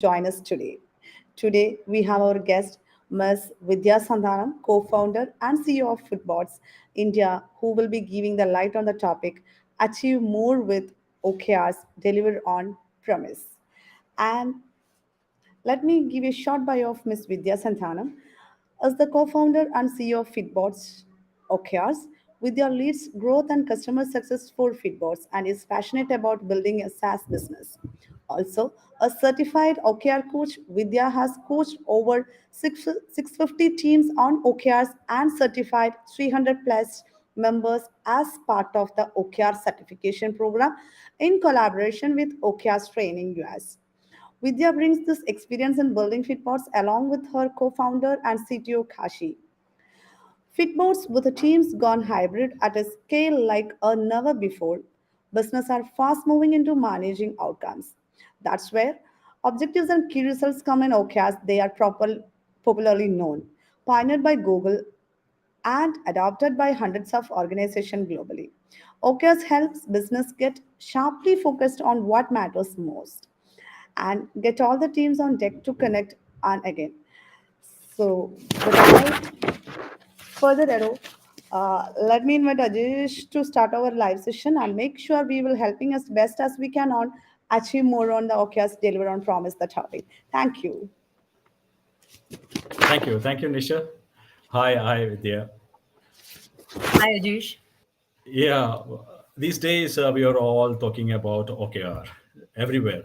join us today. Today, we have our guest, Ms. Vidya Santhanam, co founder and CEO of Footbots India, who will be giving the light on the topic Achieve More with OKRs, Deliver on Promise. And let me give you a short bio of Ms. Vidya Santhanam. As the co-founder and CEO of Fitbots OKRs, Vidya leads growth and customer success for Fitbots and is passionate about building a SaaS business. Also, a certified OKR coach, Vidya has coached over 650 teams on OKRs and certified 300 plus members as part of the OKR certification program in collaboration with OKRs Training US. Vidya brings this experience in building Fitbots along with her co founder and CTO Kashi. Fitbots with the teams gone hybrid at a scale like a never before. Business are fast moving into managing outcomes. That's where objectives and key results come in OKRs. They are popularly known. Pioneered by Google and adopted by hundreds of organizations globally. OKRs helps business get sharply focused on what matters most and get all the teams on deck to connect and again. So, without further ado, let me invite Ajish to start our live session and make sure we will helping us best as we can on achieve more on the OKRs, deliver on promise the topic. Thank you. Thank you, Nisha. Hi, Vidya. Hi, Ajish. Yeah, these days we are all talking about OKR. Everywhere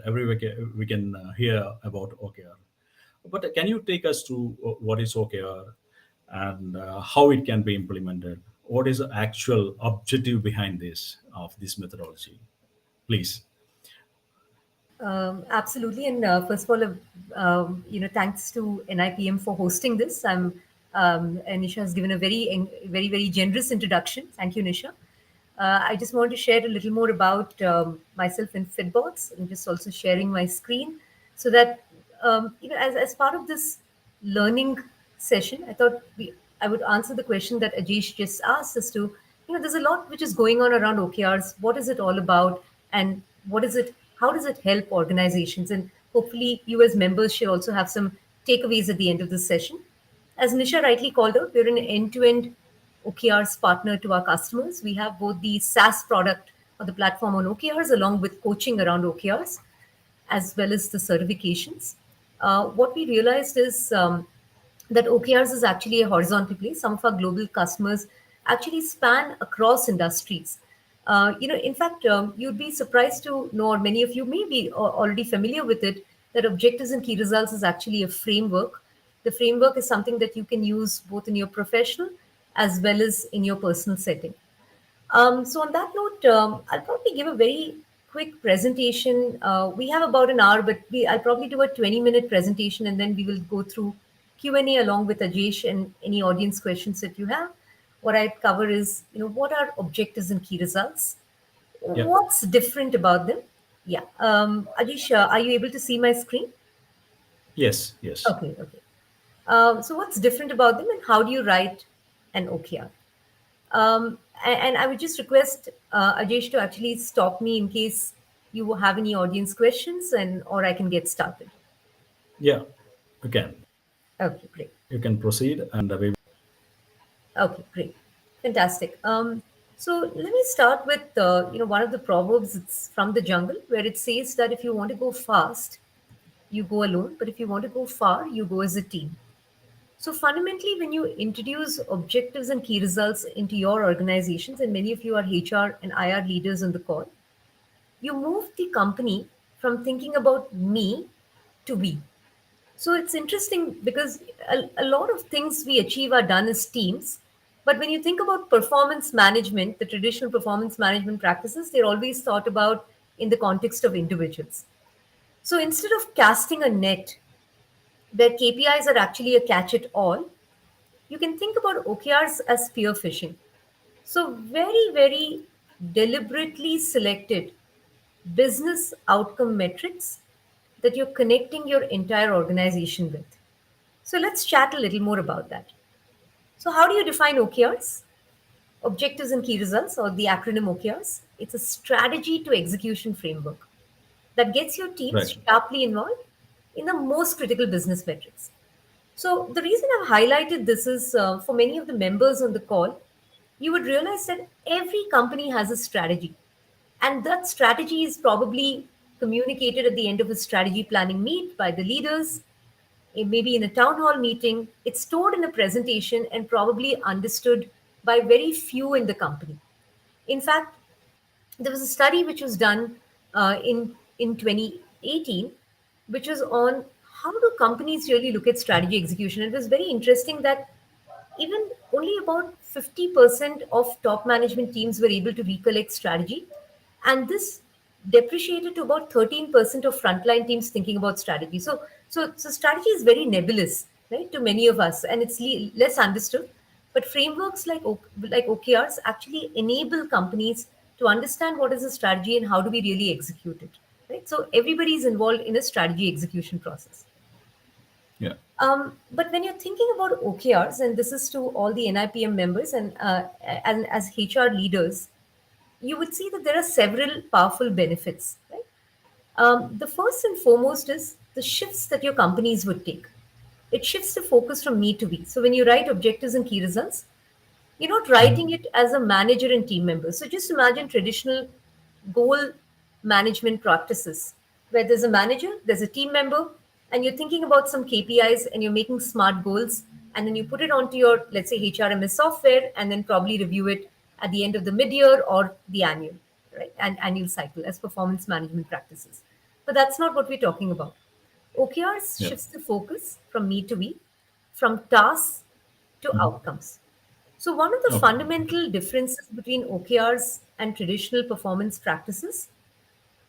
we can hear about OKR. But can you take us to what is OKR and how it can be implemented? What is the actual objective behind this methodology? Please. Absolutely. And first of all, thanks to NIPM for hosting this. And Nisha has given a very generous introduction. Thank you, Nisha. I just want to share a little more about myself in Fitbots and just also sharing my screen so that, as part of this learning session, I would answer the question that Ajish just asked as to, there's a lot which is going on around OKRs. What is it all about? And how does it help organizations? And hopefully you as members should also have some takeaways at the end of this session. As Nisha rightly called out, we're an end-to-end OKRs partner to our customers. We have both the SaaS product or the platform on OKRs along with coaching around OKRs as well as the certifications. What we realized is that OKRs is actually a horizontal play. Some of our global customers actually span across industries. In fact, you'd be surprised to know, or many of you may be already familiar with it, that objectives and key results is actually a framework. The framework is something that you can use both in your professional as well as in your personal setting. So on that note, I'll probably give a very quick presentation. We have about an hour, but I'll probably do a 20-minute presentation and then we will go through Q&A along with Ajesh and any audience questions that you have. What I'd cover is, what are objectives and key results? Yeah. What's different about them? Yeah. Ajesh, are you able to see my screen? Yes. Yes. Okay. So what's different about them and how do you write an OKR? And I would just request Ajesh to actually stop me in case you have any audience questions or I can get started. Yeah. You can. Okay, great. You can proceed, and we. Okay, great. Fantastic. So let me start with one of the proverbs. It's from the jungle where it says that if you want to go fast, you go alone, but if you want to go far, you go as a team. So fundamentally, when you introduce objectives and key results into your organizations, and many of you are HR and IR leaders on the call, you move the company from thinking about me to we. So it's interesting because a lot of things we achieve are done as teams. But when you think about performance management, the traditional performance management practices, they're always thought about in the context of individuals. So instead of casting a net where KPIs are actually a catch it all, you can think about OKRs as spear fishing. So, very deliberately selected business outcome metrics that you're connecting your entire organization with. So, let's chat a little more about that. So, how do you define OKRs? Objectives and key results, or the acronym OKRs? It's a strategy to execution framework that gets your teams Right. sharply involved in the most critical business metrics. So, the reason I've highlighted this is for many of the members on the call, you would realize that every company has a strategy. And that strategy is probably communicated at the end of a strategy planning meet by the leaders, maybe in a town hall meeting. It's stored in a presentation and probably understood by very few in the company. In fact, there was a study which was done in 2018, which was on how do companies really look at strategy execution. It was very interesting that even only about 50% of top management teams were able to recollect strategy, and this depreciated to about 13% of frontline teams thinking about strategy. So strategy is very nebulous, right, to many of us, and it's less understood. But frameworks like OKRs actually enable companies to understand what is the strategy and how do we really execute it, right? So everybody is involved in a strategy execution process. Yeah. But when you're thinking about OKRs, and this is to all the NIPM members and as HR leaders, you would see that there are several powerful benefits. Right? The first and foremost is the shifts that your companies would take. It shifts the focus from me to we. So when you write objectives and key results, you're not writing it as a manager and team member. So just imagine traditional goal management practices where there's a manager, there's a team member, and you're thinking about some KPIs and you're making smart goals, and then you put it onto your, let's say, HRMS software, and then probably review it at the end of the mid-year or the annual, right? And annual cycle as performance management practices. But that's not what we're talking about. OKRs Yeah. shifts the focus from me to we, from tasks to outcomes. So, one of the Okay. fundamental differences between OKRs and traditional performance practices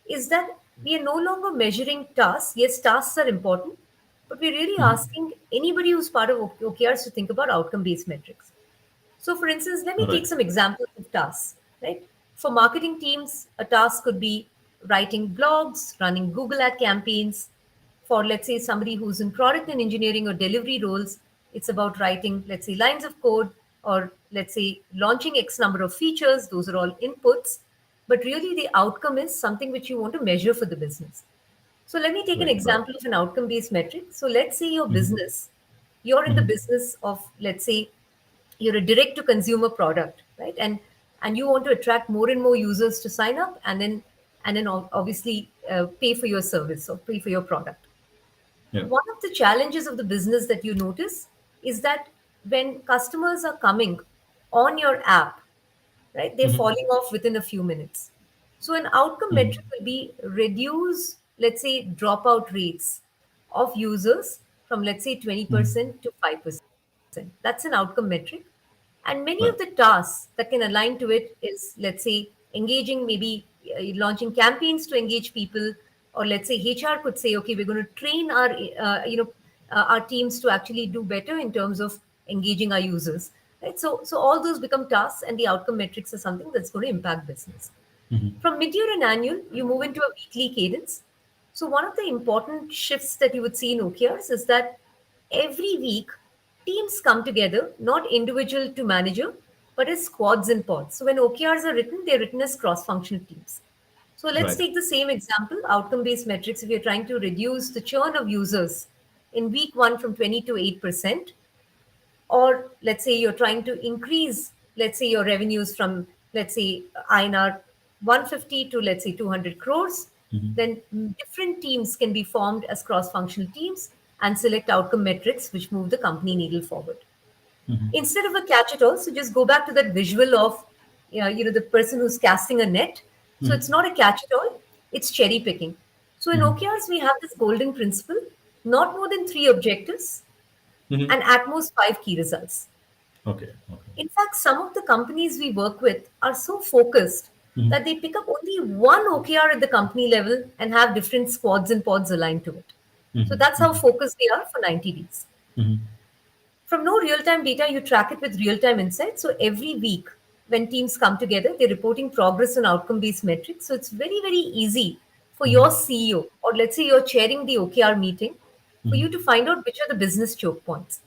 is that we are no longer measuring tasks. Yes, tasks are important, but we're really asking anybody who's part of OKRs to think about outcome based metrics. So, for instance, let me Right. take some examples of tasks, right? For marketing teams, a task could be writing blogs, running Google ad campaigns. For, let's say, somebody who's in product and engineering or delivery roles, it's about writing, let's say, lines of code or, let's say, launching X number of features. Those are all inputs. But really, the outcome is something which you want to measure for the business. So let me take an Right. Right. example of an outcome-based metric. So let's say your business, you're in the business of, let's say, you're a direct-to-consumer product, right? And you want to attract more and more users to sign up, and then obviously pay for your service or pay for your product. Yeah. One of the challenges of the business that you notice is that when customers are coming on your app, right, they're falling off within a few minutes. So an outcome metric will be reduce, let's say, dropout rates of users from, let's say, 20% to 5%. That's an outcome metric. And many Right. of the tasks that can align to it is, let's say, engaging, maybe launching campaigns to engage people, or let's say HR could say, okay, we're going to train our teams to actually do better in terms of engaging our users. Right? So all those become tasks, and the outcome metrics are something that's going to impact business. From mid-year and annual, you move into a weekly cadence. So one of the important shifts that you would see in OKRs is that every week teams come together, not individual to manager, but as squads and pods. So when OKRs are written, they're written as cross-functional teams. So let's Right. take the same example, outcome-based metrics. If you're trying to reduce the churn of users in week one from 20 to 8%, or let's say you're trying to increase, let's say, your revenues from, let's say, INR 150 to, let's say, 200 crores, then different teams can be formed as cross-functional teams and select outcome metrics which move the company needle forward. Instead of a catch it all, so just go back to that visual of, the person who's casting a net. So it's not a catch it all, it's cherry picking. So in OKRs we have this golden principle: not more than three objectives and at most five key results. Okay. Okay. In fact, some of the companies we work with are so focused that they pick up only one OKR at the company level and have different squads and pods aligned to it. So that's how focused they are for 90 days. From no real time data, you track it with real time insights. So every week, when teams come together, they're reporting progress on outcome based metrics. So it's very, very easy for your CEO, or let's say you're chairing the OKR meeting, for you to find out which are the business choke points.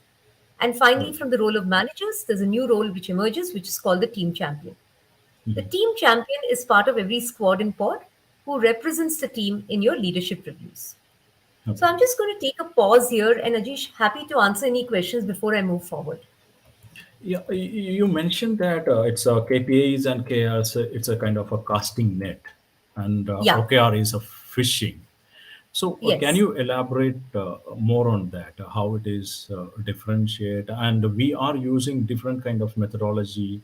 And finally, Right. from the role of managers, there's a new role which emerges, which is called the team champion. The team champion is part of every squad and pod who represents the team in your leadership reviews. So Okay. I'm just going to take a pause here, and Ajish, happy to answer any questions before I move forward. Yeah, you mentioned that it's KPIs and KRs. It's a kind of a casting net, and Yeah, OKR is a fishing. So, can yes, you elaborate more on that? How it is differentiate, and we are using different kind of methodology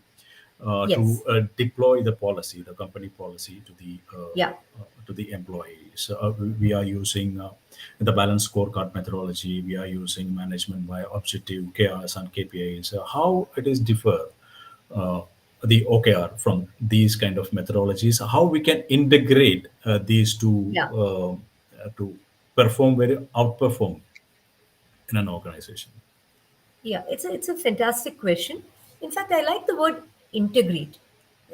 to yes, deploy the policy, the company policy, yeah, to the employees. We are using the balanced scorecard methodology. We are using management by objective KRs and KPIs. How it is differ uh, the OKR from these kind of methodologies? How we can integrate these yeah. to perform very outperform in an organization? Yeah, it's a fantastic question. In fact, I like the word integrate,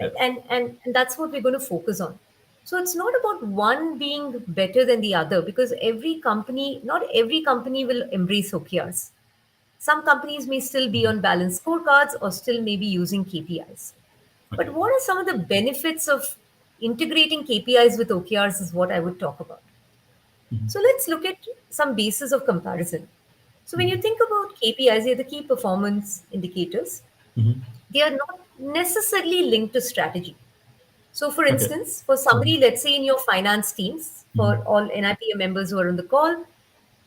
Yeah. right? And that's what we're going to focus on. So it's not about one being better than the other because not every company will embrace OKRs. Some companies may still be on balanced scorecards or still may be using KPIs. But Okay. what are some of the benefits of integrating KPIs with OKRs is what I would talk about. So let's look at some basis of comparison. So when you think about KPIs, they're the key performance indicators. They are not necessarily linked to strategy. So for Okay. instance, for somebody, let's say in your finance teams, for all NIPM members who are on the call,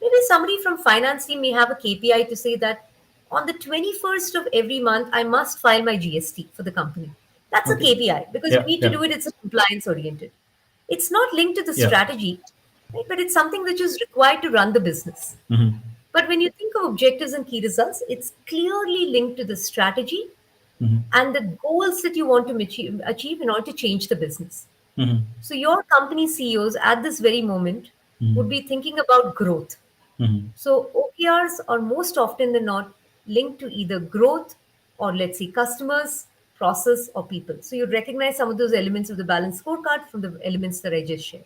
maybe somebody from finance team may have a KPI to say that on the 21st of every month, I must file my GST for the company. That's a Okay. KPI because you Yeah. need to Yeah. do it, it's a compliance oriented. It's not linked to the Yeah. strategy, right? But it's something which is required to run the business. But when you think of objectives and key results, it's clearly linked to the strategy and the goals that you want to achieve in order to change the business. So, your company CEOs at this very moment would be thinking about growth. So, OKRs are most often than not linked to either growth or, let's say, customers, process, or people. So, you'd recognize some of those elements of the balanced scorecard from the elements that I just shared.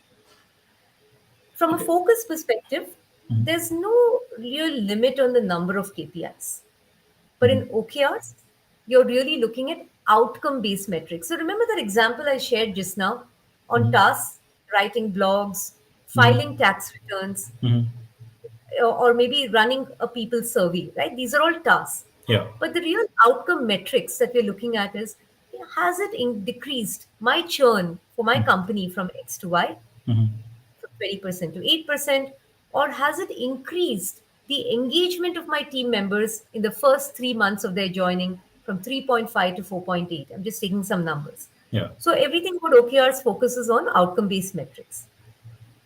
From a Okay. focus perspective, there's no real limit on the number of KPIs. But in OKRs, you're really looking at outcome based metrics. So remember that example I shared just now on tasks, writing blogs, filing tax returns, or maybe running a people survey, right? These are all tasks. Yeah. But the real outcome metrics that we're looking at is, has it decreased my churn for my company from X to Y? From 20% to 8%? Or has it increased the engagement of my team members in the first 3 months of their joining from 3.5 to 4.8? I'm just taking some numbers. Yeah. So everything what OKRs focuses on outcome based metrics.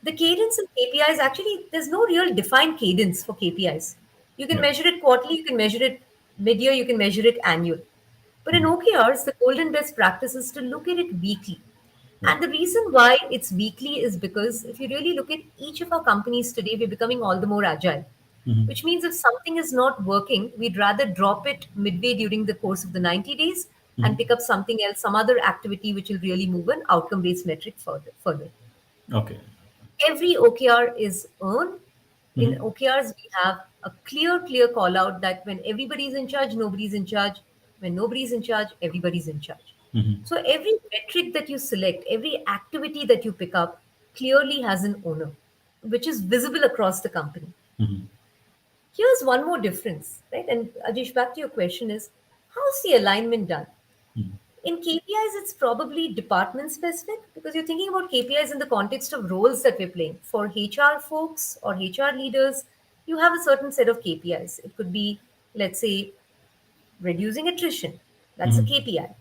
The cadence of KPIs actually, there's no real defined cadence for KPIs. You can Yeah. measure it quarterly, you can measure it mid year, you can measure it annual. But in OKRs, the golden best practice is to look at it weekly. Yeah. And the reason why it's weekly is because if you really look at each of our companies today, we're becoming all the more agile. Which means if something is not working, we'd rather drop it midway during the course of the 90 days and pick up something else, some other activity which will really move an outcome based metric further. Okay. Every OKR is earned. In OKRs, we have a clear call out that when everybody's in charge, nobody's in charge. When nobody's in charge, everybody's in charge. So every metric that you select, every activity that you pick up clearly has an owner, which is visible across the company. Here's one more difference, right? And Ajish, back to your question is, how's the alignment done? In KPIs, it's probably department specific because you're thinking about KPIs in the context of roles that we're playing. For HR folks or HR leaders, you have a certain set of KPIs. It could be, let's say, reducing attrition. That's a KPI.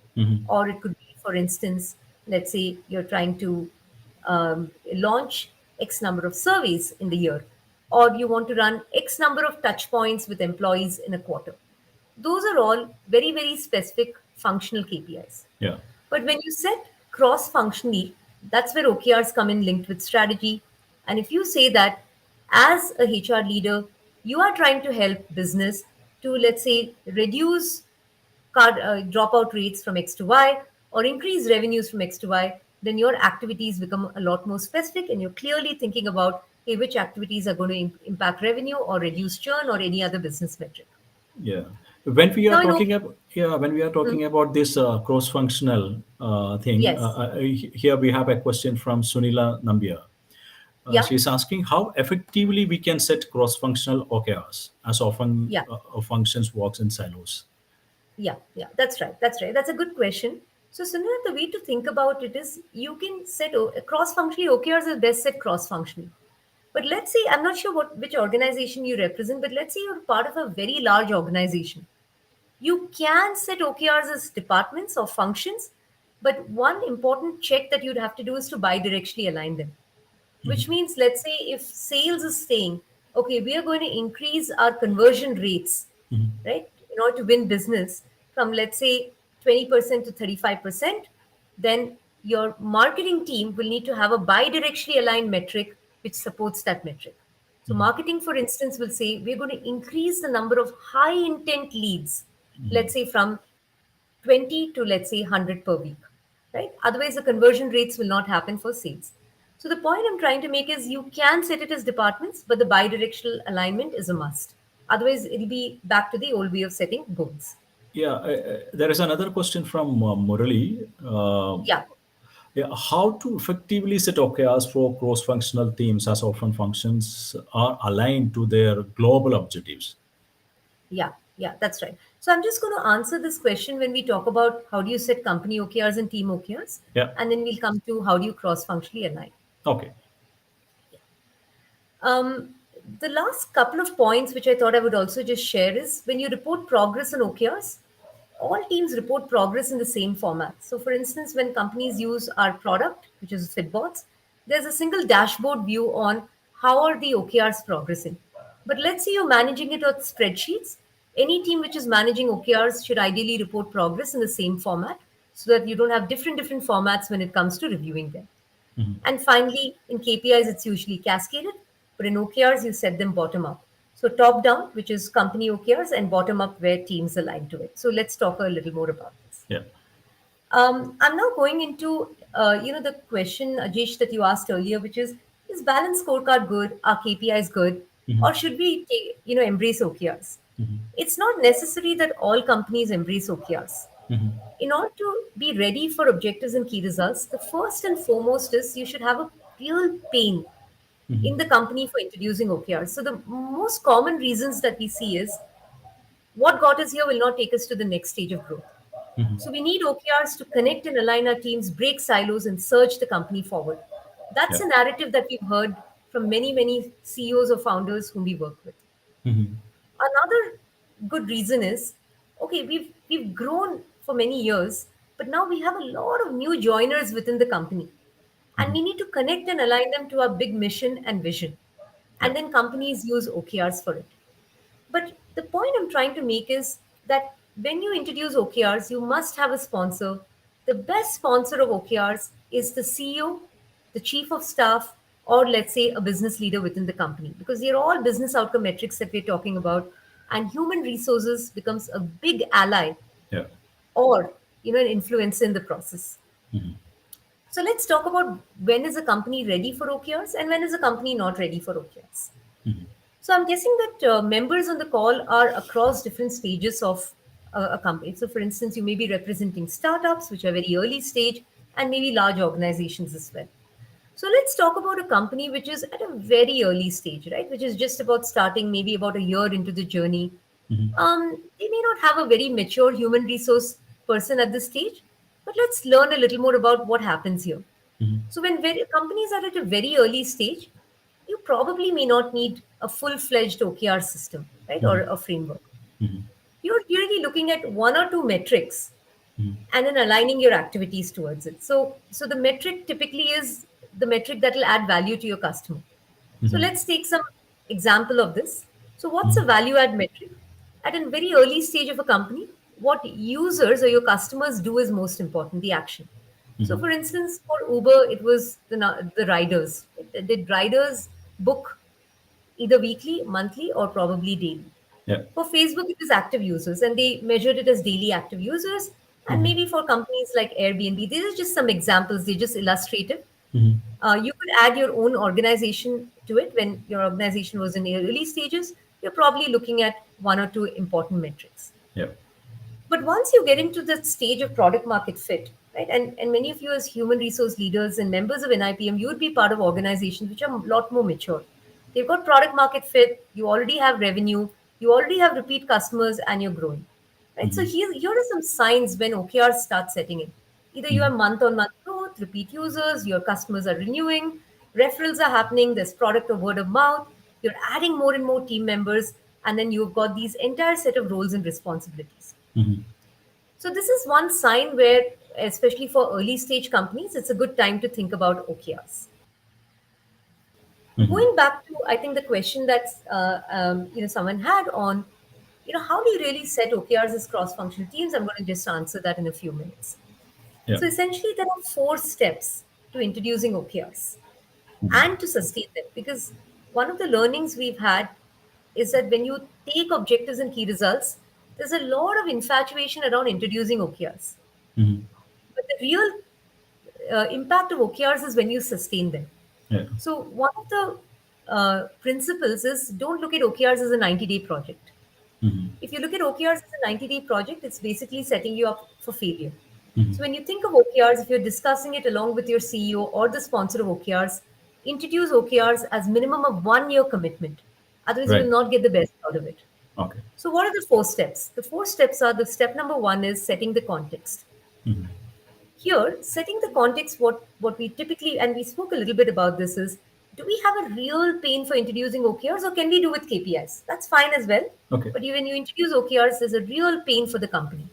Or it could be, for instance, let's say you're trying to launch X number of surveys in the year, or you want to run X number of touch points with employees in a quarter. Those are all very, very specific functional KPIs. Yeah. But when you set cross functionally, that's where OKRs come in linked with strategy. And if you say that as a HR leader, you are trying to help business to, let's say, reduce dropout rates from X to Y or increase revenues from X to Y, then your activities become a lot more specific and you're clearly thinking about, hey, which activities are going to impact revenue or reduce churn or any other business metric. Yeah. When we are Now, in OK, talking about, yeah, when we are hmm, talking about this cross-functional thing, yes, here we have a question from Sunila Nambia. Yeah, She's asking how effectively we can set cross-functional OKRs, as often yeah. functions works in silos. Yeah, yeah, that's right. That's right. That's a good question. So, Sunil, the way to think about it is you can set cross-functionally. OKRs are best set cross-functionally. But let's say I'm not sure which organization you represent, but let's say you're part of a very large organization. You can set OKRs as departments or functions, but one important check that you'd have to do is to bidirectionally align them, which means let's say if sales is saying, okay, we are going to increase our conversion rates, right, in order to win business from, let's say, 20% to 35%, then your marketing team will need to have a bi-directionally aligned metric which supports that metric. So marketing, for instance, will say we're going to increase the number of high intent leads, let's say from 20 to, let's say, 100 per week, right? Otherwise, the conversion rates will not happen for sales. So the point I'm trying to make is you can set it as departments, but the bidirectional alignment is a must. Otherwise, it'll be back to the old way of setting goals. Yeah, there is another question from Murali. Yeah, Yeah, how to effectively set OKRs for cross-functional teams, as often functions are aligned to their global objectives? yeah, that's right. So I'm just going to answer this question when we talk about how do you set company OKRs and team OKRs, Yeah. and then we'll come to how do you cross-functionally align. Okay. Um, the last couple of points, which I thought I would also just share, is when you report progress on OKRs, all teams report progress in the same format. So, for instance, when companies use our product, which is Fitbots, there's a single dashboard view on how are the OKRs progressing. But let's say you're managing it on spreadsheets. Any team which is managing OKRs should ideally report progress in the same format so that you don't have different formats when it comes to reviewing them. And finally, in KPIs, it's usually cascaded, but in OKRs, you set them bottom up. So top down, which is company OKRs, and bottom up, where teams align to it. So let's talk a little more about this. Yeah. I'm now going into the question, Ajesh, that you asked earlier, which is balance scorecard good? Are KPIs good? Or should we embrace OKRs? It's not necessary that all companies embrace OKRs. In order to be ready for objectives and key results, the first and foremost is you should have a real pain in the company for introducing OKRs. So the most common reasons that we see is what got us here will not take us to the next stage of growth. So we need OKRs to connect and align our teams, break silos, and surge the company forward. That's Yeah. a narrative that we've heard from many CEOs or founders whom we work with. Another good reason is, okay, we've grown for many years, but now we have a lot of new joiners within the company, and we need to connect and align them to our big mission and vision. Yeah. And then companies use OKRs for it. But the point I'm trying to make is that when you introduce OKRs, you must have a sponsor. The best sponsor of OKRs is the CEO, the chief of staff, or let's say a business leader within the company, because they're all business outcome metrics that we're talking about. And human resources becomes a big ally Yeah. or an influencer in the process. So let's talk about when is a company ready for OKRs and when is a company not ready for OKRs. So I'm guessing that members on the call are across different stages of a company. So for instance, you may be representing startups, which are very early stage, and maybe large organizations as well. So let's talk about a company which is at a very early stage, right? Which is just about starting, maybe about a year into the journey. They may not have a very mature human resource person at this stage, but let's learn a little more about what happens here. So when companies are at a very early stage, you probably may not need a full-fledged OKR system, right, or a framework. You're really looking at one or two metrics and then aligning your activities towards it. So the metric typically is the metric that will add value to your customer. So let's take some example of this. So what's a value add metric? At a very early stage of a company, what users or your customers do is most important, the action. So for instance, for Uber, it was the riders. Did riders book either weekly, monthly, or probably daily? Yeah. For Facebook, it is active users, and they measured it as daily active users. And maybe for companies like Airbnb, these are just some examples. They're just illustrative. You could add your own organization to it when your organization was in the early stages. You're probably looking at one or two important metrics. Yeah. But once you get into the stage of product market fit, right? And many of you as human resource leaders and members of NIPM, you would be part of organizations which are a lot more mature. They've got product market fit, you already have revenue, you already have repeat customers, and you're growing. Right? So here are some signs when OKRs start setting in. Either you have month on month growth, repeat users, your customers are renewing, referrals are happening, there's product or word of mouth, you're adding more and more team members, and then you've got these entire set of roles and responsibilities. So this is one sign where, especially for early stage companies, it's a good time to think about OKRs. Going back to, I think the question that someone had on, how do you really set OKRs as cross-functional teams? I'm going to just answer that in a few minutes. Yeah. So essentially, there are 4 steps to introducing OKRs and to sustain them. Because one of the learnings we've had is that when you take objectives and key results, there's a lot of infatuation around introducing OKRs. But the real impact of OKRs is when you sustain them. Yeah. So one of the principles is don't look at OKRs as a 90-day project. If you look at OKRs as a 90-day project, it's basically setting you up for failure. So when you think of OKRs, if you're discussing it along with your CEO or the sponsor of OKRs, introduce OKRs as minimum of 1 year commitment. Otherwise, you Right. will not get the best out of it. Okay. So what are the 4 steps? The 4 steps are the step number 1 is setting the context. Here, setting the context, what we typically, and we spoke a little bit about this, is do we have a real pain for introducing OKRs or can we do with KPIs? That's fine as well. Okay. But when you introduce OKRs, there's a real pain for the company.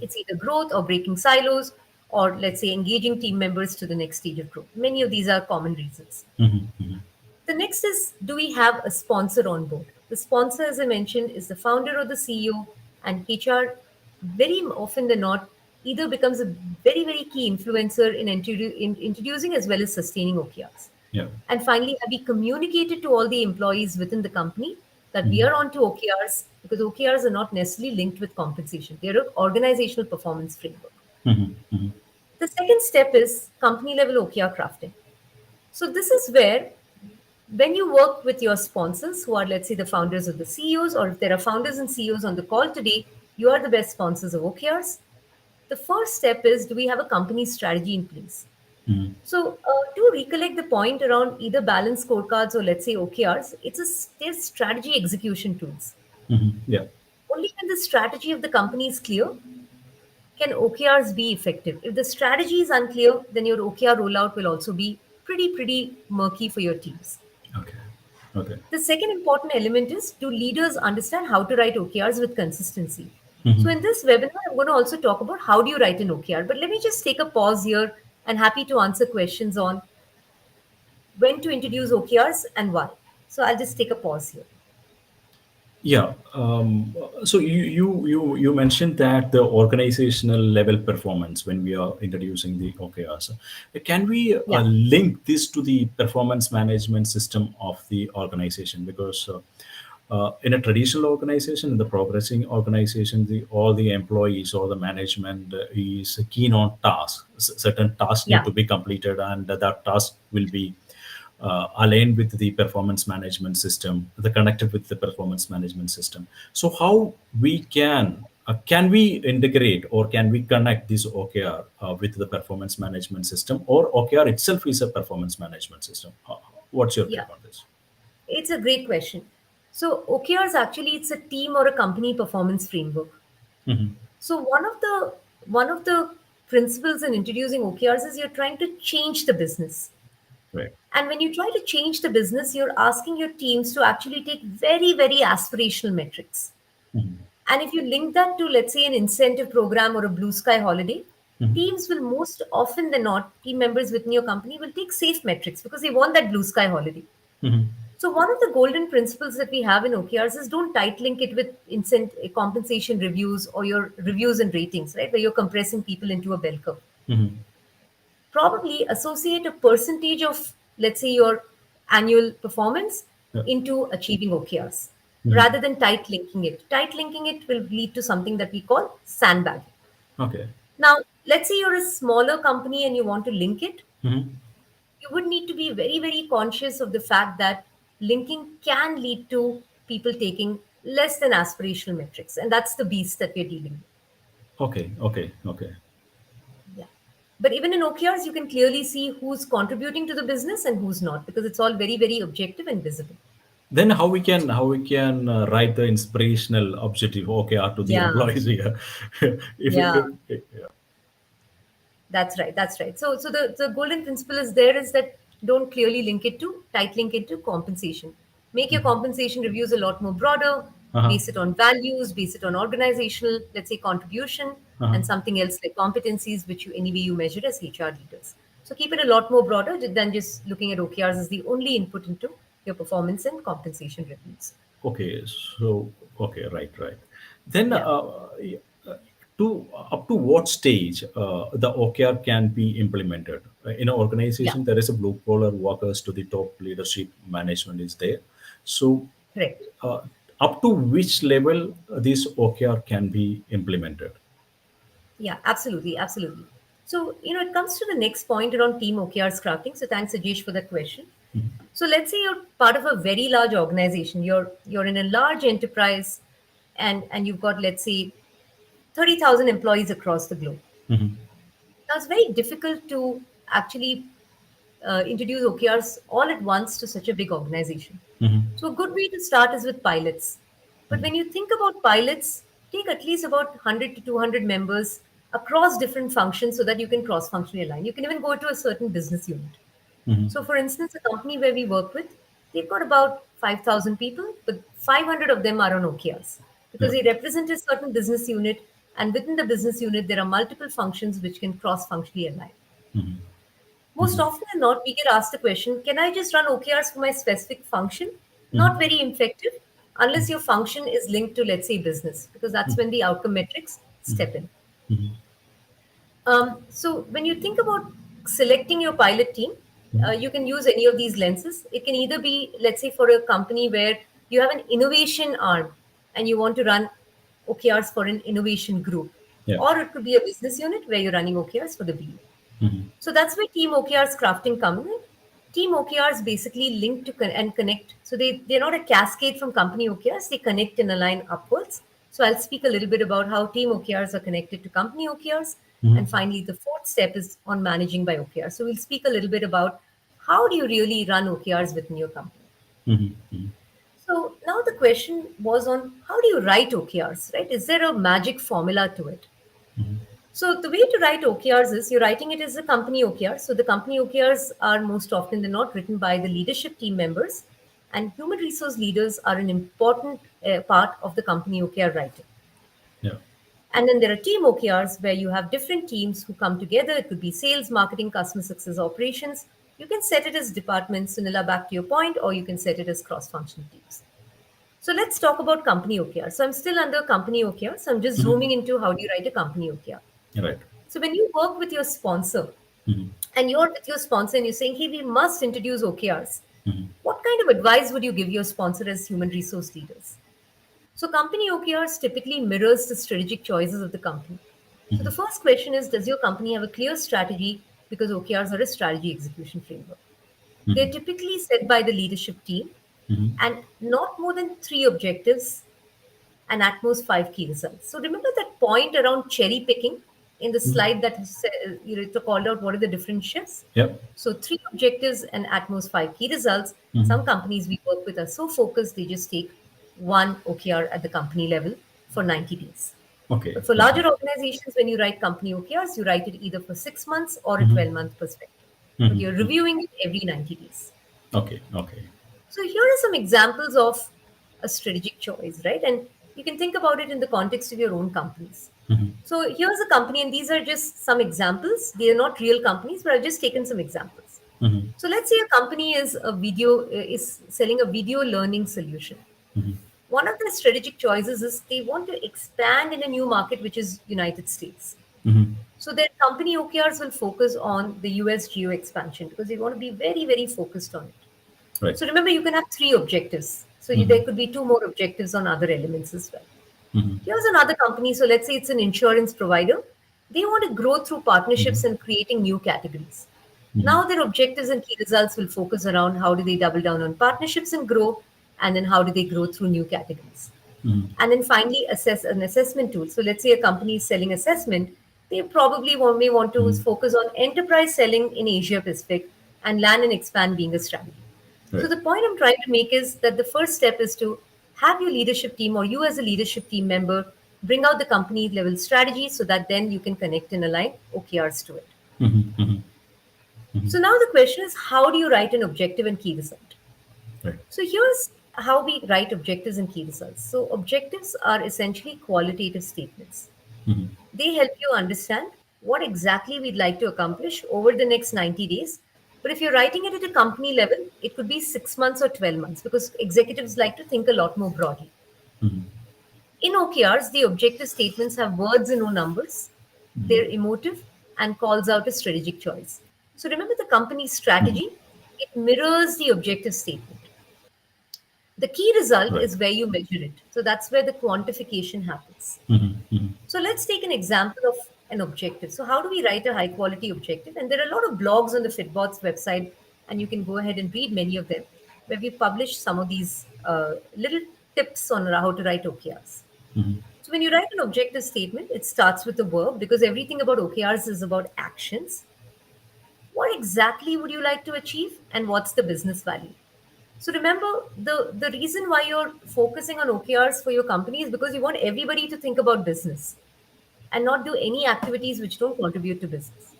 It's either growth or breaking silos, or let's say engaging team members to the next stage of growth. Many of these are common reasons. The next is, do we have a sponsor on board? The sponsor, as I mentioned, is the founder or the CEO, and HR, very often than not, either becomes a very, very key influencer in introducing as well as sustaining OKRs. Yeah. And finally, have we communicated to all the employees within the company that we are on to OKRs, because OKRs are not necessarily linked with compensation. They're an organizational performance framework. The second step is company level OKR crafting. So this is where when you work with your sponsors, who are, let's say, the founders of the CEOs, or if there are founders and CEOs on the call today, you are the best sponsors of OKRs. The first step is, do we have a company strategy in place? So, to recollect the point around either balanced scorecards or, let's say, OKRs, they're strategy execution tools. Yeah. Only when the strategy of the company is clear can OKRs be effective. If the strategy is unclear, then your OKR rollout will also be pretty murky for your teams. Okay. Okay. The second important element is, do leaders understand how to write OKRs with consistency? So in this webinar, I'm going to also talk about how do you write an OKR. But let me just take a pause here and happy to answer questions on when to introduce OKRs and why. So I'll just take a pause here. Yeah. So you mentioned that the organizational level performance when we are introducing the OKRs. Can we Yeah. link this to the performance management system of the organization? Because in a traditional organization, in the progressing organization, all the employees or the management is keen on tasks. Certain tasks need Yeah. to be completed, and that task will be aligned with the performance management system, the connected with the performance management system. So how we can we integrate or can we connect this OKR with the performance management system, or OKR itself is a performance management system? What's your Yeah. take on this? It's a great question. So OKRs actually, it's a team or a company performance framework. So one of the principles in introducing OKRs is you're trying to change the business. Right. And when you try to change the business, you're asking your teams to actually take very, very aspirational metrics. And if you link that to, let's say, an incentive program or a blue sky holiday, teams will most often than not, team members within your company will take safe metrics because they want that blue sky holiday. So one of the golden principles that we have in OKRs is don't tight link it with compensation reviews or your reviews and ratings, right? Where you're compressing people into a bell curve. Probably associate a percentage of, let's say, your annual performance Yeah. into achieving OKRs rather than tight linking it. Tight linking it will lead to something that we call sandbagging. Okay. Now, let's say you're a smaller company and you want to link it, Mhm. you would need to be very, very conscious of the fact that linking can lead to people taking less than aspirational metrics. And that's the beast that we're dealing with. Okay. Okay. Okay. Yeah. But even in OKRs, you can clearly see who's contributing to the business and who's not, because it's all very, very objective and visible. Then how we can write the inspirational objective OKR to the Yeah, employees here? yeah. If That's right. That's right. So the golden principle is there is that don't clearly link it to tight link it to compensation. Make your compensation reviews a lot more broader. uh-huh, Base it on values. Base it on organizational, let's say, contribution, uh-huh. and something else like competencies, which you anyway you measure as HR leaders. So keep it a lot more broader than just looking at OKRs as the only input into your performance and compensation reviews. Okay, so okay, right. Then Yeah. to up to what stage the OKR can be implemented in an Yeah. organization? There is a blue collar workers to the top leadership management is there. So Correct. uh, up to which level this OKR can be implemented? Yeah, absolutely, absolutely. So, it comes to the next point around team OKRs crafting. So, thanks, Ajesh, for that question. So, let's say you're part of a very large organization. You're in a large enterprise, and you've got, let's say, 30,000 employees across the globe. Now, it's very difficult to actually introduce OKRs all at once to such a big organization. So, a good way to start is with pilots. But when you think about pilots, take at least about 100 to 200 members across different functions so that you can cross functionally align. You can even go to a certain business unit. So, for instance, a company where we work with, they've got about 5,000 people, but 500 of them are on OKRs because Yeah. they represent a certain business unit. And within the business unit, there are multiple functions which can cross functionally align. Most often than not, we get asked the question, can I just run OKRs for my specific function? Not very effective unless your function is linked to, let's say, business, because that's when the outcome metrics step in. So when you think about selecting your pilot team, you can use any of these lenses. It can either be, let's say, for a company where you have an innovation arm and you want to run OKRs for an innovation group, Yeah. or it could be a business unit where you're running OKRs for the BU. So that's where team OKRs crafting comes in. Team OKRs basically link to and connect. So they're not a cascade from company OKRs, they connect and align upwards. So I'll speak a little bit about how team OKRs are connected to company OKRs. And finally, the fourth step is on managing by OKRs. So we'll speak a little bit about how do you really run OKRs within your company. So now the question was on how do you write OKRs, right? Is there a magic formula to it? So the way to write OKRs is you're writing it as a company OKR. So the company OKRs are most often they're not written by the leadership team members, and human resource leaders are an important part of the company OKR writing. Yeah. And then there are team OKRs where you have different teams who come together. It could be sales, marketing, customer success, operations. You can set it as departments, Sunila, back to your point, or you can set it as cross-functional teams. So let's talk about company OKR. So I'm still under company OKR. So I'm just zooming into how do you write a company OKR. Right. So when you work with your sponsor and you're with your sponsor and you're saying, hey, we must introduce OKRs, what kind of advice would you give your sponsor as human resource leaders? So company OKRs typically mirrors the strategic choices of the company. So the first question is, does your company have a clear strategy? Because OKRs are a strategy execution framework. They're typically set by the leadership team and not more than three objectives and at most five key results. So remember that point around cherry picking in the slide that it called out what are the different shifts. Yep. So three objectives and at most five key results. Some companies we work with are so focused they just take one OKR at the company level for 90 days. Okay. But for Okay. larger organizations, when you write company OKRs, you write it either for 6 months or a 12-month perspective. But you're reviewing it every 90 days. Okay. Okay. So here are some examples of a strategic choice, right? And you can think about it in the context of your own companies. So here's a company, and these are just some examples. They are not real companies, but I've just taken some examples. So let's say a company is selling a video learning solution. One of the strategic choices is they want to expand in a new market, which is United States. So their company OKRs will focus on the US geo expansion because they want to be very, very focused on it. Right. So remember, you can have three objectives. So there could be two more objectives on other elements as well. Here's another company. So let's say it's an insurance provider. They want to grow through partnerships and creating new categories. Now their objectives and key results will focus around how do they double down on partnerships and grow, and then how do they grow through new categories. And then finally, assess an assessment tool. So let's say a company is selling assessment. They probably may want to Mm-hmm. focus on enterprise selling in Asia Pacific and land and expand being a strategy. So Right. the point I'm trying to make is that the first step is to have your leadership team or you as a leadership team member bring out the company level strategy so that then you can connect and align OKRs to it. Mm-hmm. Mm-hmm. Mm-hmm. So now the question is, how do you write an objective and key result? Right. So here's how we write objectives and key results. So objectives are essentially qualitative statements. Mm-hmm. They help you understand what exactly we'd like to accomplish over the next 90 days. But if you're writing it at a company level, it could be 6 months or 12 months because executives like to think a lot more broadly. Mm-hmm. In OKRs, the objective statements have words and no numbers. They're emotive and calls out a strategic choice. So remember the company's Mm-hmm. strategy, it mirrors the objective statement. The key result Right. is where you measure it. So that's where the quantification happens. Mm-hmm. Mm-hmm. So let's take an example of an objective. So how do we write a high quality objective? And there are a lot of blogs on the Fitbots website, and you can go ahead and read many of them, where we publish some of these little tips on how to write OKRs. Mm-hmm. So when you write an objective statement, it starts with the verb because everything about OKRs is about actions. What exactly would you like to achieve, and what's the business value? So remember, the reason why you're focusing on OKRs for your company is because you want everybody to think about business and not do any activities which don't contribute to business.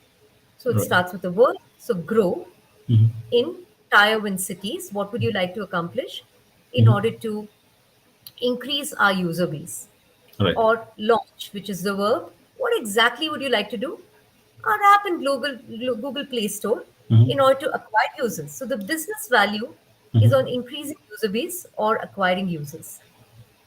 So it Right. starts with the word. So grow Mm-hmm. in tier one cities. What would you like to accomplish in Mm-hmm. order to increase our user base? Right. Or launch, which is the verb. What exactly would you like to do? Our app in Google Play Store Mm-hmm. in order to acquire users. So the business value is Mm-hmm. on increasing user base or acquiring users.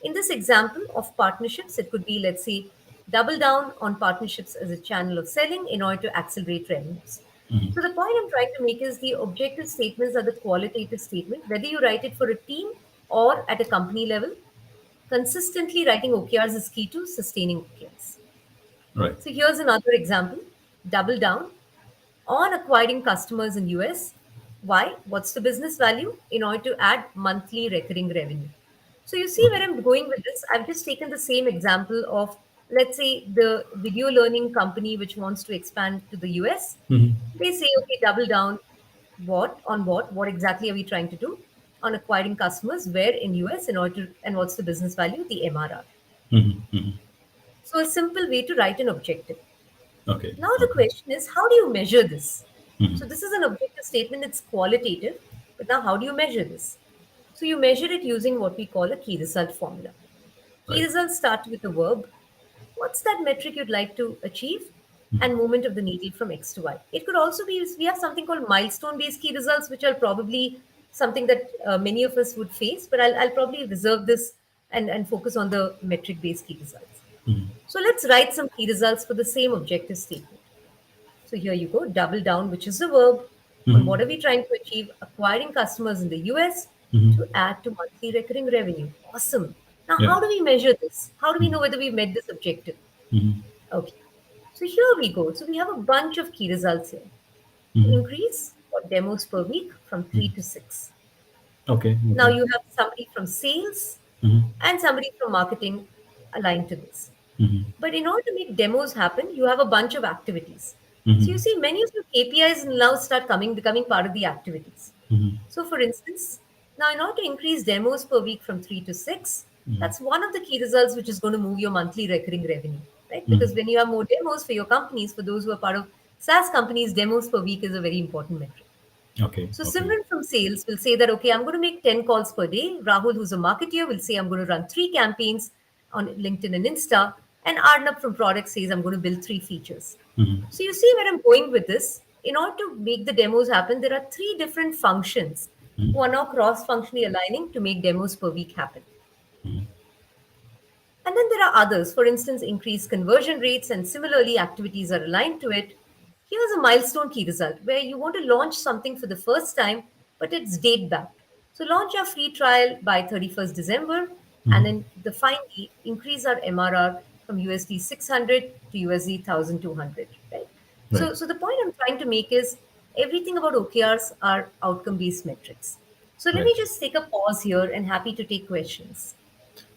In this example of partnerships, it could be, let's say, double down on partnerships as a channel of selling in order to accelerate revenues. Mm-hmm. So the point I'm trying to make is the objective statements are the qualitative statement, whether you write it for a team or at a company level. Consistently writing OKRs is key to sustaining OKRs. Right. So here's another example. Double down on acquiring customers in US. Why? What's the business value in order to add monthly recurring revenue? So you see where Okay. I'm going with this. I've just taken the same example of, let's say, the video learning company which wants to expand to the US. Mm-hmm. They say, okay, double down. What on what? What exactly are we trying to do on acquiring customers? Where in US in order to, and what's the business value? The MRR. Mm-hmm. Mm-hmm. So a simple way to write an objective. Okay. Now the Okay. question is, how do you measure this? Mm-hmm. So this is an objective statement, it's qualitative, but now how do you measure this? So you measure it using what we call a key result formula. Key Right. results start with the verb. What's that metric you'd like to achieve? And Mm-hmm. movement of the needle from X to Y. It could also be, we have something called milestone based key results, which are probably something that many of us would face, but I'll probably reserve this and focus on the metric based key results. Mm-hmm. So let's write some key results for the same objective statement. So here you go, double down, which is the verb. On Mm-hmm. what are we trying to achieve? Acquiring customers in the US Mm-hmm. to add to monthly recurring revenue. Awesome. Now, Yeah. how do we measure this? How do we know Mm-hmm. whether we met this objective? Mm-hmm. Okay. So here we go. So we have a bunch of key results here. Mm-hmm. Increase or demos per week from three to six. Okay. Now Okay. you have somebody from sales Mm-hmm. and somebody from marketing aligned to this. Mm-hmm. But in order to make demos happen, you have a bunch of activities. So you Mm-hmm. see, many of your KPIs now start becoming part of the activities. Mm-hmm. So for instance, now in order to increase demos per week from three to six, that's one of the key results which is going to move your monthly recurring revenue, right? Mm-hmm. Because when you have more demos for your companies, for those who are part of SaaS companies, demos per week is a very important metric. Okay. So Okay. Simran from sales will say that, okay, I'm going to make 10 calls per day. Rahul, who's a marketer, will say I'm going to run 3 campaigns on LinkedIn and Insta. And Arnab from product says I'm going to build 3 features. Mm-hmm. So you see where I'm going with this. In order to make the demos happen, there are 3 different functions who are now cross-functionally aligning to make demos per week happen. And then there are others, for instance, increased conversion rates, and similarly, activities are aligned to it. Here's a milestone key result where you want to launch something for the first time, but it's date backed. So, launch our free trial by 31st December, and Mm-hmm. then the finally increase our MRR from USD 600 to USD 1200, right? Right. So the point I'm trying to make is everything about OKRs are outcome based metrics. So, let me Right. just take a pause here and happy to take questions.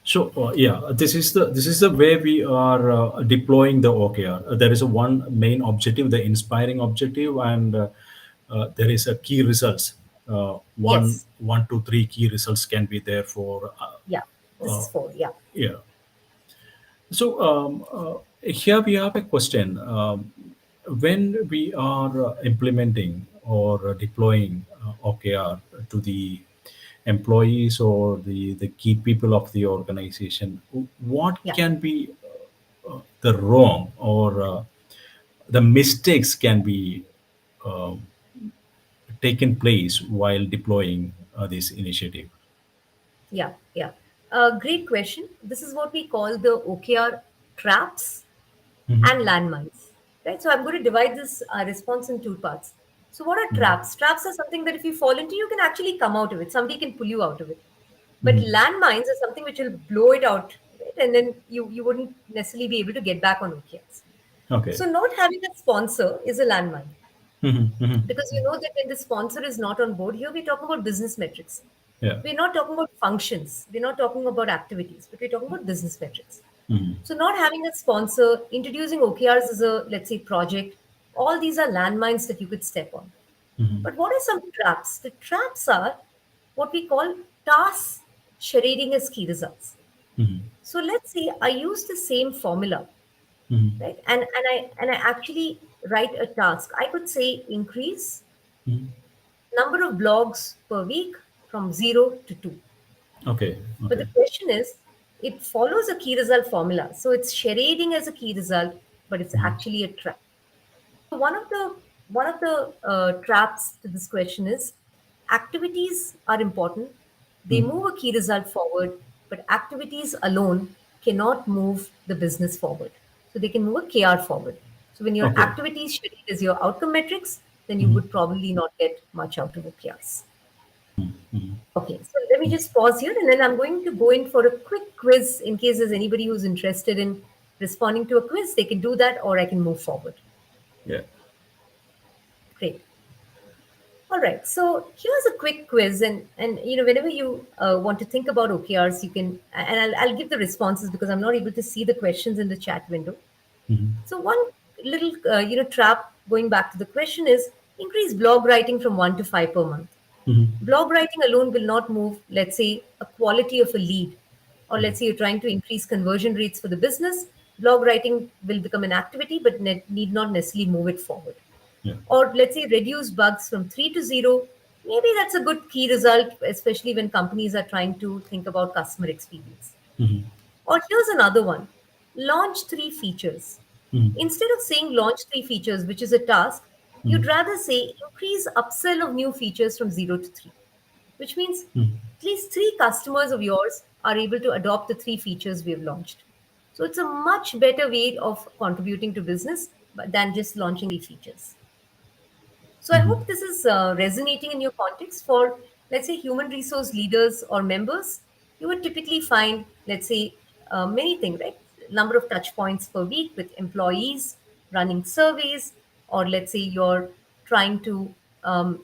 So yeah, this is the way we are deploying the OKR. There is a one main objective, the inspiring objective, and there is a key results. Yes. One, two, three key results can be there for Yeah. This is four. Yeah. yeah. So here we have a question. When we are implementing or deploying OKR to the employees or the key people of the organization, what Yeah. can be the wrong or the mistakes can be taken place while deploying this initiative? Yeah. Yeah. Great question. This is what we call the OKR traps and landmines. Right. So I'm going to divide this response in two parts. So what are traps? Traps are something that if you fall into, you can actually come out of it. Somebody can pull you out of it. But landmines are something which will blow it out, right? And then you wouldn't necessarily be able to get back on OKRs. Okay. So not having a sponsor is a landmine Mhm, mhm. because you know that when the sponsor is not on board, here we're talking about business metrics. Yeah. We're not talking about functions. We're not talking about activities, but we're talking about business metrics. So not having a sponsor, introducing OKRs as a, let's say, project, all these are landmines that you could step on. But what are some traps? The traps are what we call tasks charading as key results. So let's say I use the same formula, right? And I actually write a task. I could say increase number of blogs per week from 0 to 2. Okay. But the Okay. question is, it follows a key result formula. So it's charading as a key result, but it's actually a trap. So one of the traps to this question is activities are important. They move a key result forward, but activities alone cannot move the business forward. So they can move a KR forward. So when your Okay. activities scheduled as your outcome metrics, then you would probably not get much out of OKRs. Okay, so let me just pause here and then I'm going to go in for a quick quiz in case there's anybody who's interested in responding to a quiz. They can do that or I can move forward. Yeah. Great. All right. So here's a quick quiz, and whenever you want to think about OKRs, you can, and I'll give the responses because I'm not able to see the questions in the chat window. So one little trap going back to the question is increase blog writing from 1 to 5 per month. Blog writing alone will not move, let's say, a quality of a lead, or let's say you're trying to increase conversion rates for the business. Blog writing will become an activity, but need not necessarily move it forward. Yeah. Or let's say reduce bugs from 3 to 0. Maybe that's a good key result, especially when companies are trying to think about customer experience. Or here's another one, launch 3 features. Instead of saying launch 3 features, which is a task, you'd rather say increase upsell of new features from 0 to 3, which means at least 3 customers of yours are able to adopt the 3 features we have launched. So it's a much better way of contributing to business than just launching 3 features. So I hope this is resonating in your context for, let's say, human resource leaders or members. You would typically find, let's say, many things, right? Number of touch points per week with employees, running surveys, or let's say you're trying to, hire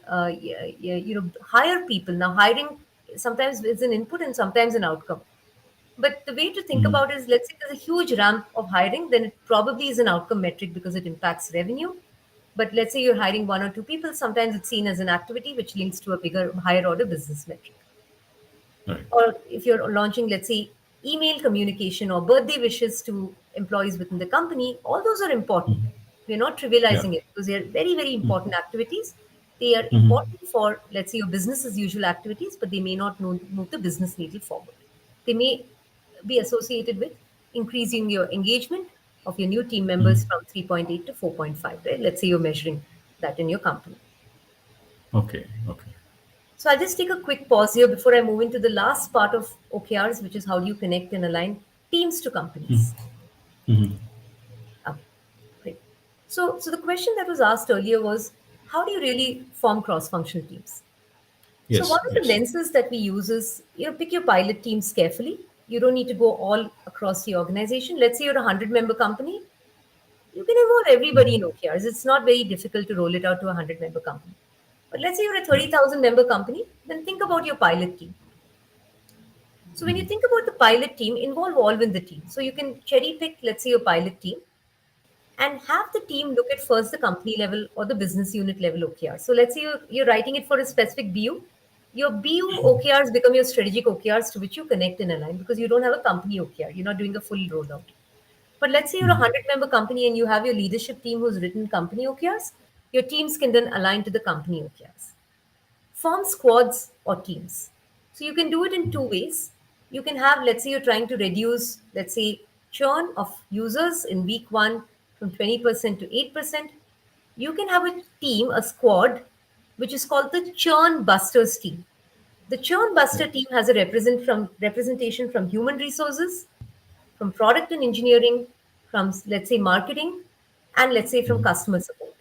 people. Now, hiring sometimes is an input and sometimes an outcome. But the way to think about it is, let's say there's a huge ramp of hiring, then it probably is an outcome metric because it impacts revenue. But let's say you're hiring 1 or 2 people, sometimes it's seen as an activity which links to a bigger, higher order business metric. Right. Or if you're launching, let's say, email communication or birthday wishes to employees within the company, all those are important. We're not Yeah. trivializing it because they're very, very important activities. They are important for, let's say, your business as usual activities, but they may not move the business needle forward. They may be associated with increasing your engagement of your new team members from 3.8 to 4.5, right? Let's say you're measuring that in your company. Okay. Okay. So I'll just take a quick pause here before I move into the last part of OKRs, which is how do you connect and align teams to companies. Okay, great. So the question that was asked earlier was, how do you really form cross-functional teams? So Yes. one of the Yes. lenses that we use is, pick your pilot teams carefully. You don't need to go all across the organization. Let's say you're a 100-member company. You can involve everybody in OKRs. It's not very difficult to roll it out to a 100-member company. But let's say you're a Yeah. 30,000 member company, then think about your pilot team. So when you think about the pilot team, involve all in the team. So you can cherry pick, let's say, your pilot team and have the team look at first the company level or the business unit level OKR. So let's say you're writing it for a specific BU. Your BU OKRs become your strategic OKRs to which you connect and align because you don't have a company OKR. You're not doing a full rollout. But let's say you're a 100-member company and you have your leadership team who's written company OKRs. Your teams can then align to the company OKRs. Form squads or teams. So you can do it in two ways. You can have, let's say, you're trying to reduce, let's say, churn of users in week one from 20% to 8%. You can have a team, a squad, which is called the churn busters team. The churn Yeah. buster team has a representation from human resources, from product and engineering, from let's say marketing, and let's say from customer support.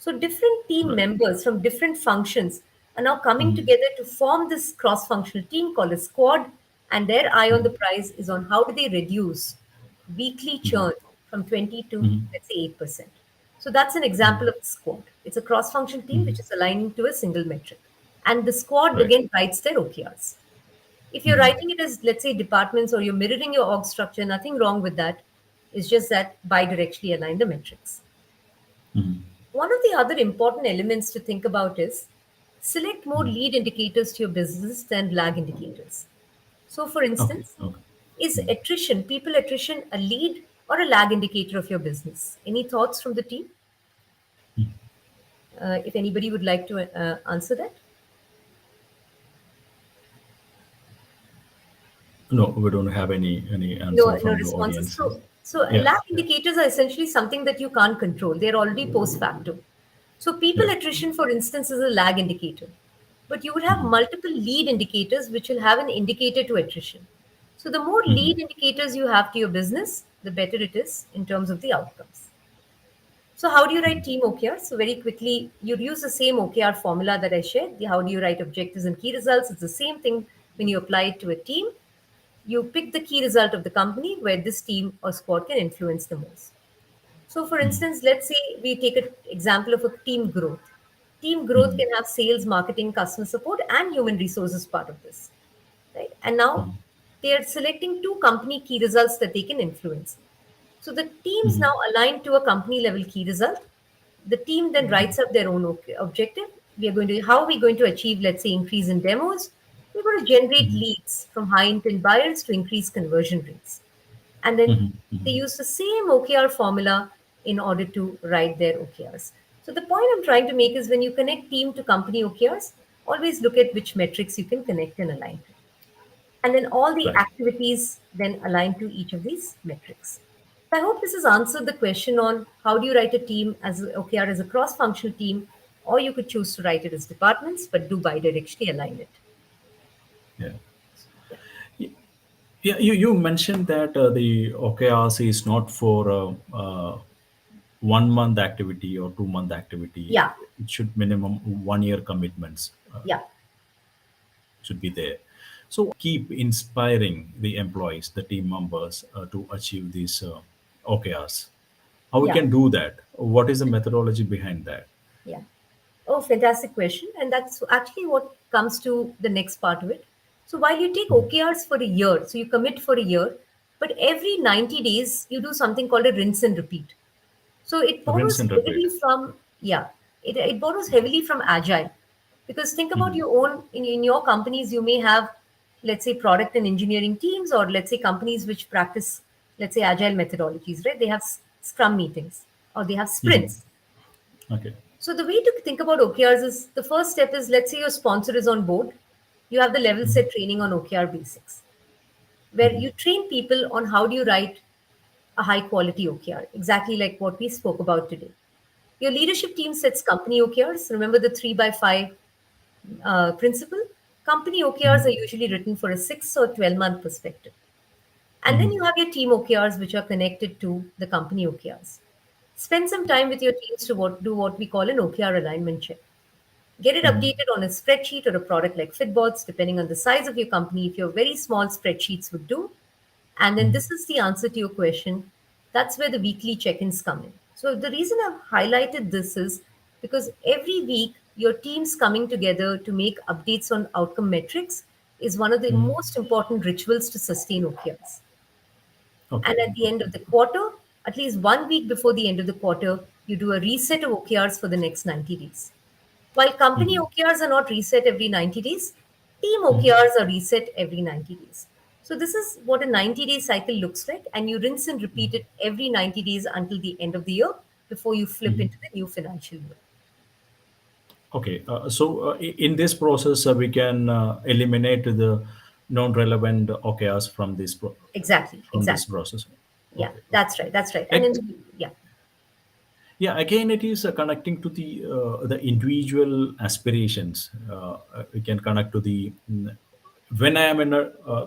So different team Right. members from different functions are now coming together to form this cross-functional team called a squad, and their eye on the prize is on how do they reduce weekly churn from 20 to let's say 8%. So that's an example of the squad. It's a cross-functional team which is aligning to a single metric. And the squad Right. again writes their OKRs. If you're writing it as, let's say, departments or you're mirroring your org structure, nothing wrong with that. It's just that bidirectionally align the metrics. One of the other important elements to think about is select more lead indicators to your business than lag indicators. So, for Okay. instance, Okay. is attrition, people attrition, a lead or a lag indicator of your business? Any thoughts from the team? If anybody would like to answer that? No, we don't have any answer No from the responses. audience. So Yeah. lag Yeah. indicators are essentially something that you can't control. They're already post facto. So people Yeah. attrition, for instance, is a lag indicator. But you would have multiple lead indicators which will have an indicator to attrition. So the more lead indicators you have to your business, the better it is in terms of the outcomes. So how do you write team OKR? So very quickly, you'd use the same OKR formula that I shared. How do you write objectives and key results? It's the same thing when you apply it to a team. You pick the key result of the company where this team or squad can influence the most. So, for instance, let's say we take an example of a team growth. Team growth can have sales, marketing, customer support, and human resources part of this, right? And now they are selecting two company key results that they can influence. So the teams now align to a company level key result. The team then writes up their own objective. We are going to how are we going to achieve, let's say, increase in demos. We're going to generate leads from high intent buyers to increase conversion rates. And then they use the same OKR formula in order to write their OKRs. So the point I'm trying to make is when you connect team to company OKRs, always look at which metrics you can connect and align to. And then all the Right. activities then align to each of these metrics. I hope this has answered the question on how do you write a team as OKR as a cross-functional team, or you could choose to write it as departments, but do bidirectionally align it. Yeah. Yeah, Yeah. You mentioned that the OKRs is not for 1 month activity or 2 month activity. yeah, It should minimum 1 year commitments yeah, should be there. So keep inspiring the employees, the team members to achieve these OKRs. How we yeah. can do that? What is the methodology behind that? Yeah. Oh, fantastic question. And that's actually what comes to the next part of it. So while you take OKRs for a year, so you commit for a year, but every 90 days you do something called a rinse and repeat. So it Rinse borrows and repeat. heavily from, yeah, it borrows heavily from Agile. Because think about your own, in your companies, you may have, let's say, product and engineering teams, or let's say companies which practice, let's say, Agile methodologies, right? They have Scrum meetings or they have sprints. Okay. So the way to think about OKRs is the first step is, let's say your sponsor is on board. You have the level set training on OKR basics, where you train people on how do you write a high quality OKR, exactly like what we spoke about today. Your leadership team sets company OKRs. Remember the 3x5 principle? Company OKRs are usually written for a 6 or 12 month perspective. And then you have your team OKRs, which are connected to the company OKRs. Spend some time with your teams to do what we call an OKR alignment check. Get it updated on a spreadsheet or a product like Fitbots, depending on the size of your company. If your very small spreadsheets would do, and then this is the answer to your question. That's where the weekly check ins come in. So, the reason I've highlighted this is because every week your team's coming together to make updates on outcome metrics is one of the Mhm. most important rituals to sustain OKRs. And Okay. at the end Okay. of the quarter, at least 1 week before the end of the quarter, you do a reset of OKRs for the next 90 days. While company Mhm. OKRs are not reset every 90 days, team Mhm. OKRs are reset every 90 days. So this is what a 90-day cycle looks like, and you rinse and repeat it every 90 days until the end of the year before you flip Mhm. into the new financial year. Okay. In this process, we can eliminate the non-relevant OKRs from Exactly, from this exactly. process. Yeah, Okay. Okay. that's right, that's right. And Ec- in, yeah, Yeah, again, it is connecting to the individual aspirations. We can connect to the when I am in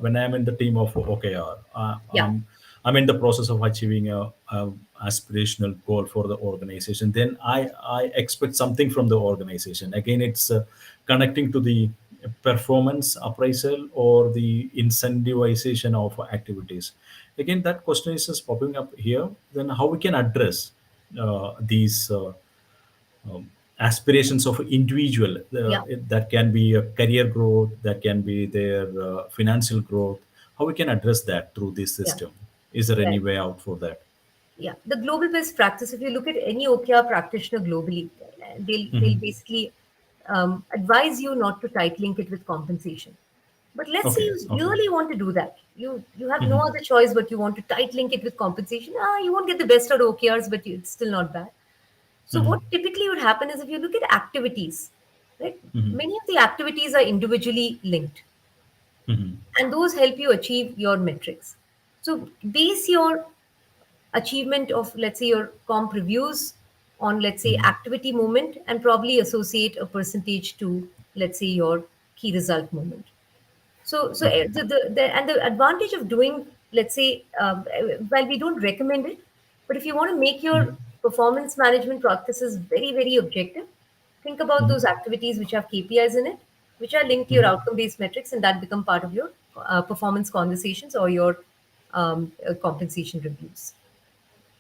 when I am in the team of OKR, yeah, I'm in the process of achieving a aspirational goal for the organization. Then I expect something from the organization. Again, it's connecting to the performance appraisal or the incentivization of activities. Again, that question is just popping up here. Then how we can address these aspirations of individual yeah, that can be a career growth, that can be their financial growth. How we can address that through this yeah, system? Is there any right. way out for that? Yeah, the global best practice, if you look at any OKR practitioner globally, they'll Hmm. basically advise you not to tight link it with compensation. But let's say Okay. you Okay. really want to do that. You have no Hmm. other choice, but you want to tight link it with compensation. You won't get the best out of OKRs, but it's still not bad. So Hmm. what typically would happen is if you look at activities, right? Hmm. Many of the activities are individually linked, Hmm. and those help you achieve your metrics. So base your achievement of, let's say, your comp reviews on, let's say, Hmm. activity moment, and probably associate a percentage to, let's say, your key result moment. Okay. And the advantage of doing, let's say, while we don't recommend it, but if you want to make your Hmm. performance management practices very, very objective, think about Hmm. those activities which have KPIs in it, which are linked to your Hmm. outcome-based metrics, and that become part of your performance conversations or your compensation reviews.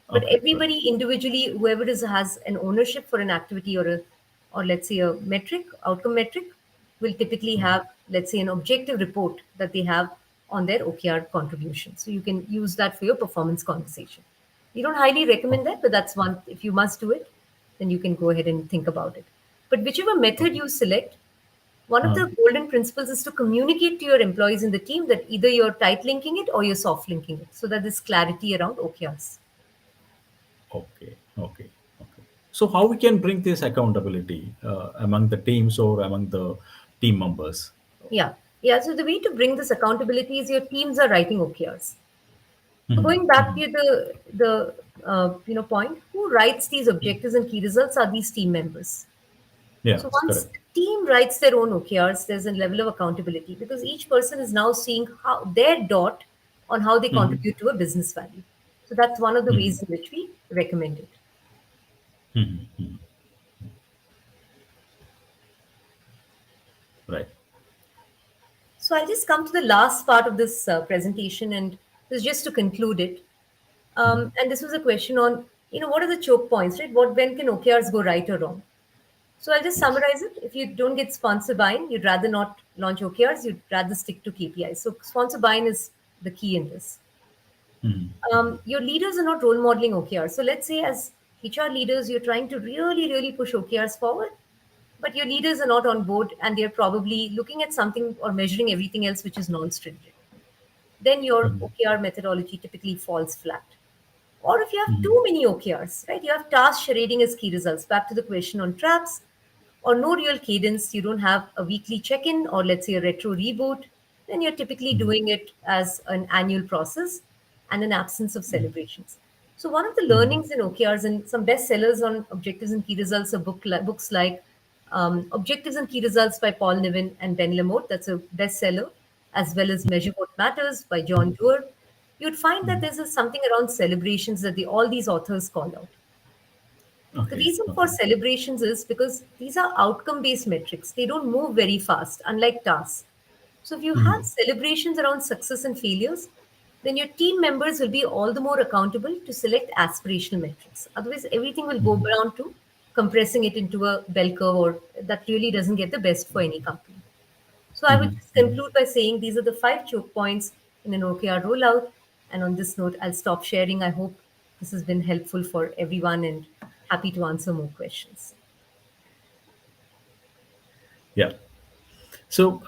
But Okay. Right. everybody individually, whoever is has an ownership for an activity or a, or let's say, a metric, outcome metric, will typically have, let's say, an objective report that they have on their OKR contribution. So you can use that for your performance conversation. We don't highly Oh, recommend that, but that's one. If you must do it, then you can go ahead and think about it. But whichever method okay. you select, one of Uh, the golden principles is to communicate to your employees in the team that either you're tight linking it or you're soft linking it, so that there's clarity around OKRs. okay. Okay. Okay. So how we can bring this accountability among the teams or among the team members? Yeah, yeah. So the way to bring this accountability is your teams are writing OKRs. So Hmm. going back Hmm. to the point, who writes these objectives and key results are these team members. Yeah. So once Correct. the team writes their own OKRs, there's a level of accountability because each person is now seeing how their dot on how they Hmm. contribute to a business value. So that's one of the Hmm. ways in which we recommend it. Hmm. Right. So I'll just come to the last part of this presentation, and this is just to conclude it. And this was a question on, what are the choke points, right? When can OKRs go right or wrong? So I'll just Yes. summarize it. If you don't get sponsor buy-in, you'd rather not launch OKRs. You'd rather stick to KPIs. So sponsor buy-in is the key in this. Hmm. Your leaders are not role modeling OKRs. So let's say as HR leaders, you're trying to really, really push OKRs forward, but your leaders are not on board and they're probably looking at something or measuring everything else which is non-stringent. Then your Hmm. OKR methodology typically falls flat. Or if you have Hmm. too many OKRs, right? You have task shredding as key results. Back to the question on traps, or no real cadence, you don't have a weekly check-in or let's say a retro reboot, then you're typically doing it as an annual process and an absence of celebrations. So one of the Hmm. learnings in OKRs and some bestsellers on objectives and key results are books like Objectives and Key Results by Paul Niven and Ben Lamotte. That's a bestseller, as well as Measure What Matters by John Doerr. You'd find that there's something around celebrations that all these authors call out. The Okay. reason for Okay. celebrations is because these are outcome based metrics. They don't move very fast, unlike tasks. So, if you have Hmm. celebrations around success and failures, then your team members will be all the more accountable to select aspirational metrics. Otherwise, everything will go down to compressing it into a bell curve, or that really doesn't get the best for any company. So I would just conclude by saying these are the five choke points in an OKR rollout. And on this note, I'll stop sharing. I hope this has been helpful for everyone and happy to answer more questions. Yeah. So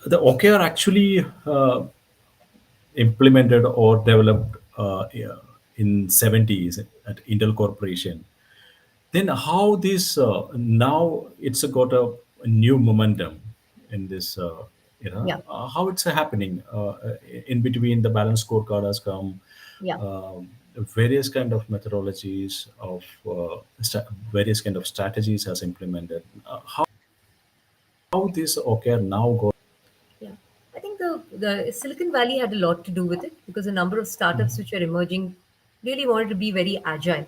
the OKR actually implemented or developed yeah, in 70s at Intel Corporation. Then how this now it's got a new momentum in this Yeah, how it's happening in between the balance scorecard has come, yeah. various kind of methodologies of various kind of strategies has implemented. How this OKR now go? Yeah, I think the Silicon Valley had a lot to do with it because a number of startups which are emerging really wanted to be very agile.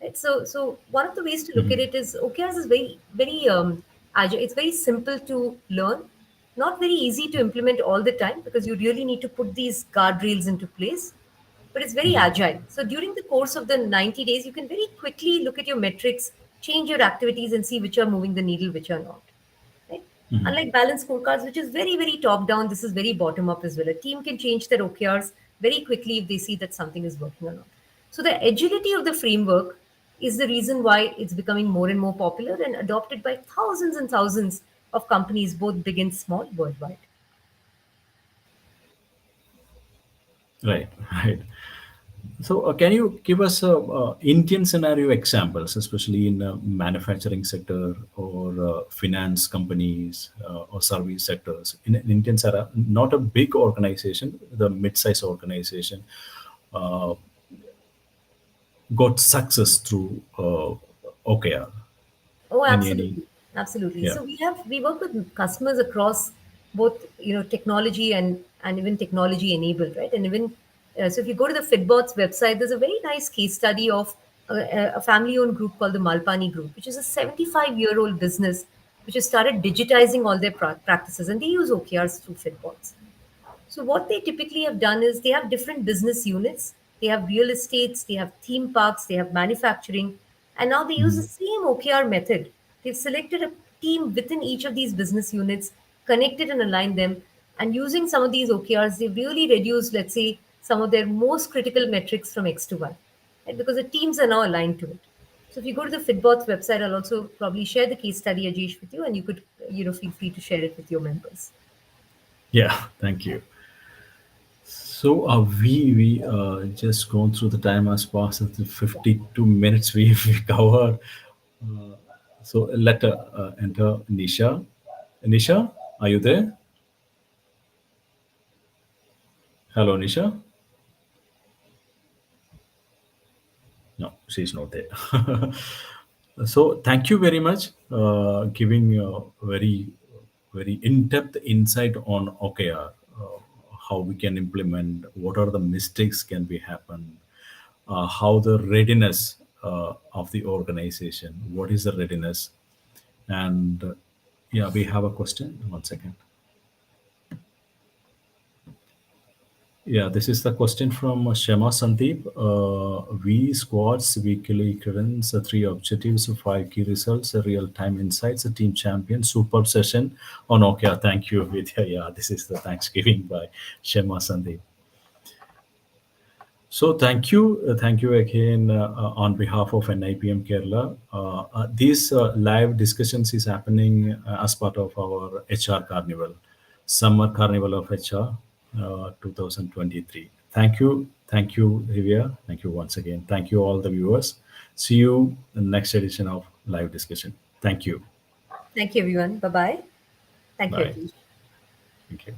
Right? So one of the ways to look at it is OKRs is very agile. It's very simple to learn, not very easy to implement all the time because you really need to put these guardrails into place. But it's very agile. So during the course of the 90 days, you can very quickly look at your metrics, change your activities, and see which are moving the needle, which are not. Right? Unlike balance scorecards, which is very top down, this is very bottom up as well. A team can change their OKRs very quickly if they see that something is working or not. So the agility of the framework is the reason why it's becoming more and more popular and adopted by thousands and thousands of companies, both big and small, worldwide. Right, right. So, can you give us Indian scenario examples, especially in manufacturing sector or finance companies or service sectors in Indian sector? Not a big organization, the mid-size organization got success through OKR. Oh, Any, absolutely, absolutely. yeah. So we work with customers across both technology and even technology enabled, right? And even so, if you go to the Fitbots website, there's a very nice case study of a family-owned group called the Malpani Group, which is a 75-year-old business which has started digitizing all their practices, and they use OKRs through Fitbots. So what they typically have done is they have different business units. They have real estates, they have theme parks, they have manufacturing, and now they use the same OKR method. They've selected a team within each of these business units, connected and aligned them, and using some of these OKRs, they've really reduced, let's say, some of their most critical metrics from X to Y, right? Because the teams are now aligned to it. So if you go to the Fitbots website, I'll also probably share the case study, Ajesh, with you, and you could, feel free to share it with your members. Yeah, thank you. So we just gone through the time as past the 52 minutes we covered. So let enter Nisha. Nisha, are you there? Hello, Nisha. No, she's not there. So thank you very much, giving very in-depth insight on OKR, how we can implement, what are the mistakes can be happen, how the readiness of the organization, what is the readiness, and yeah, we have a question. One second. Yeah, this is the question from Shema Sandeep. V squads, weekly currents, three objectives, five key results, real time insights, a team champion, superb session on okay. Thank you, Vidya. Yeah, this is the Thanksgiving by Shema Sandeep. So thank you again on behalf of NIPM Kerala. These live discussions is happening as part of our HR Carnival, Summer Carnival of HR 2023. Thank you, Rivia. Thank you once again. Thank you all the viewers. See you in the next edition of live discussion. Thank you. Thank you, everyone. Bye bye. Thank you, Bye. Atish. Thank you.